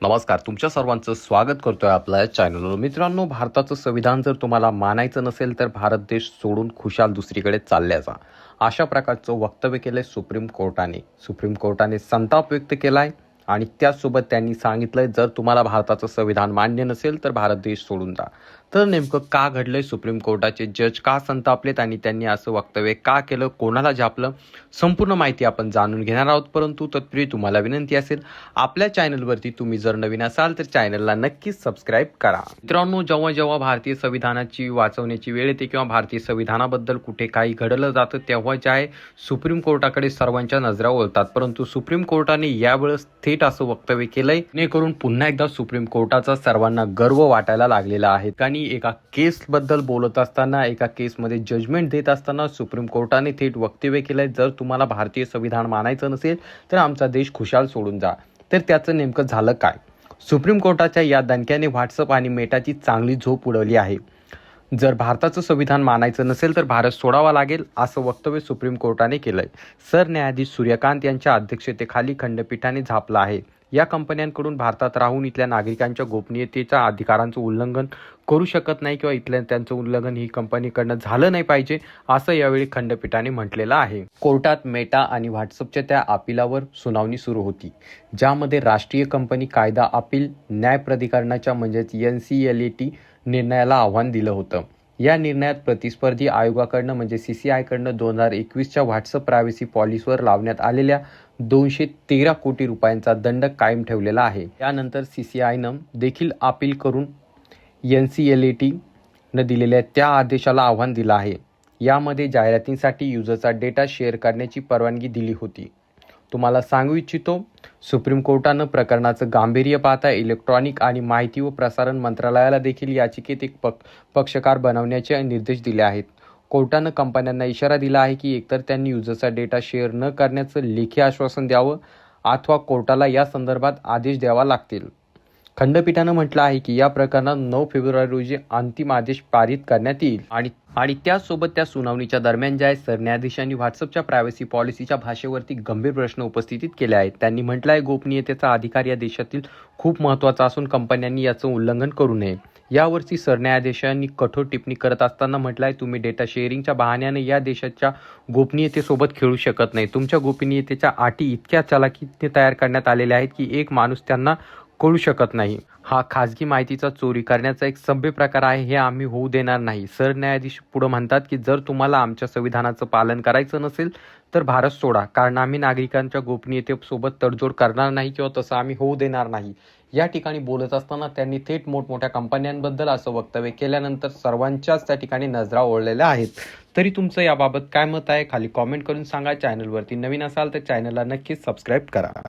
नमस्कार, तुमच्या सर्वांचं स्वागत करतोय आपल्या चॅनलवर. मित्रांनो, भारताचं संविधान जर तुम्हाला मानायचं नसेल तर भारत देश सोडून खुशाल दुसरीकडे चालल्याचा अशा प्रकारचं वक्तव्य केलंय सुप्रीम कोर्टाने. सुप्रीम कोर्टाने संताप व्यक्त केलाय आणि त्याचसोबत त्यांनी सांगितलंय जर तुम्हाला भारताचं संविधान मान्य नसेल तर भारत देश सोडून जा. तर नेमकं का घडलंय, सुप्रीम कोर्टाचे जज का संतापलेत आणि त्यांनी असं वक्तव्य का केलं, कोणाला झापलं, संपूर्ण माहिती आपण जाणून घेणार आहोत. परंतु तत्पूर्वी तुम्हाला विनंती असेल, आपल्या चॅनलवरती तुम्ही जर नवीन असाल तर चॅनलला नक्कीच सबस्क्राईब करा. मित्रांनो, जेव्हा जेव्हा भारतीय संविधानाची वाचवण्याची वेळ येते किंवा भारतीय संविधानाबद्दल कुठे काही घडलं जातं तेव्हा जे आहे सुप्रीम कोर्टाकडे सर्वांच्या नजरा वळतात. परंतु सुप्रीम कोर्टाने यावेळेस थेट असं वक्तव्य केलंय जेणेकरून पुन्हा एकदा सुप्रीम कोर्टाचा सर्वांना गर्व वाटायला लागलेला आहे. आणि एका केसबद्दल बोलत असताना, एका केसमध्ये जजमेंट देत असताना सुप्रीम कोर्टाने थेट वक्तव्य केलंय जर तुम्हाला भारतीय संविधान मानायचं नसेल तर आमचा देश खुशाल सोडून जा. तर त्याचं नेमकं झालं काय? सुप्रीम कोर्टाच्या या दणक्याने व्हॉट्सअप आणि मेटाची चांगली झोप उडवली आहे. जर भारताचं संविधान मानायचं नसेल तर भारत सोडावा लागेल असं वक्तव्य सुप्रीम कोर्टाने केलंय. सरन्यायाधीश सूर्यकांत यांच्या अध्यक्षतेखाली खंडपीठाने झापलं आहे. या कंपन्यांकडून भारतात राहून इथल्या नागरिकांच्या गोपनीयतेच्या अधिकारांचं उल्लंघन करू शकत नाही किंवा इथल्या त्यांचं उल्लंघन ही कंपनीकडनं झालं नाही पाहिजे असं यावेळी खंडपीठाने म्हटलेलं आहे. कोर्टात मेटा आणि व्हॉट्सअपच्या त्या अपिलावर सुनावणी सुरू होती, ज्यामध्ये राष्ट्रीय कंपनी कायदा अपील न्याय प्राधिकरणाच्या म्हणजेच NCLAT निर्णयाला आव्हान दिलं होतं. या निर्णयात प्रतिस्पर्धी आयोगाकडनं म्हणजे CCIकडनं 2021च्या व्हॉट्सअप प्रायव्हसी पॉलिसीवर लावण्यात आलेल्या 213 कोटी रुपयांचा दंड कायम ठेवलेला आहे. त्यानंतर CCIनं देखील अपील करून NCLATनं दिलेल्या त्या आदेशाला आव्हान दिलं आहे. यामध्ये जाहिरातींसाठी युजरचा डेटा शेअर करण्याची परवानगी दिली होती. तुम्हाला सांगू इच्छितो, सुप्रीम कोर्टानं प्रकरणाचं गांभीर्य पाहता इलेक्ट्रॉनिक आणि माहिती व प्रसारण मंत्रालयाला देखील याचिकेत एक पक्षकार बनवण्याचे निर्देश दिले आहेत. कोर्टानं कंपन्यांना इशारा दिला आहे की एकतर त्यांनी युजरचा डेटा शेअर न करण्याचं लेखी आश्वासन द्यावं अथवा कोर्टाला या संदर्भात आदेश द्यावा लागतील. खंडपीठानं म्हटलं आहे की या प्रकरणात 9 फेब्रुवारी रोजी अंतिम आदेश पारित करण्यात येईल. आणि त्याचसोबत त्या सुनावणीच्या दरम्यान ज्या सरन्यायाधीशांनी व्हॉट्सअपच्या प्रायव्हसी पॉलिसीच्या भाषेवरती गंभीर प्रश्न उपस्थित केले आहेत. त्यांनी म्हटलं आहे गोपनीयतेचा अधिकार या देशातील खूप महत्त्वाचा असून कंपन्यांनी याचं उल्लंघन करू नये. यावरची सरन्यायाधीशांनी कठोर टिप्पणी करत असताना म्हटलं आहे तुम्ही डेटा शेअरिंगच्या बहाण्याने या देशाच्या गोपनीयतेसोबत खेळू शकत नाही. तुमच्या गोपनीयतेच्या अटी इतक्या चलाखीने तयार करण्यात आलेल्या आहेत की एक माणूस त्यांना कळू शकत नाही. हा खाजगी माहितीचा चोरी करण्याचा एक सभ्य प्रकार आहे, हे आम्ही होऊ देणार नाही. सरन्यायाधीश पुढे म्हणतात की जर तुम्हाला आमच्या संविधानाचं पालन करायचं नसेल तर भारत सोडा, कारण आम्ही नागरिकांच्या गोपनीयतेसोबत तडजोड करणार नाही किंवा तसं आम्ही होऊ देणार नाही. या ठिकाणी बोलत असताना त्यांनी थेट मोठमोठ्या कंपन्यांबद्दल असं वक्तव्य केल्यानंतर सर्वांच्याच त्या ठिकाणी नजरा ओढलेल्या आहेत. तरी तुमचं याबाबत काय मत आहे खाली कॉमेंट करून सांगा. चॅनलवरती नवीन असाल तर चॅनलला नक्कीच सबस्क्राईब करा.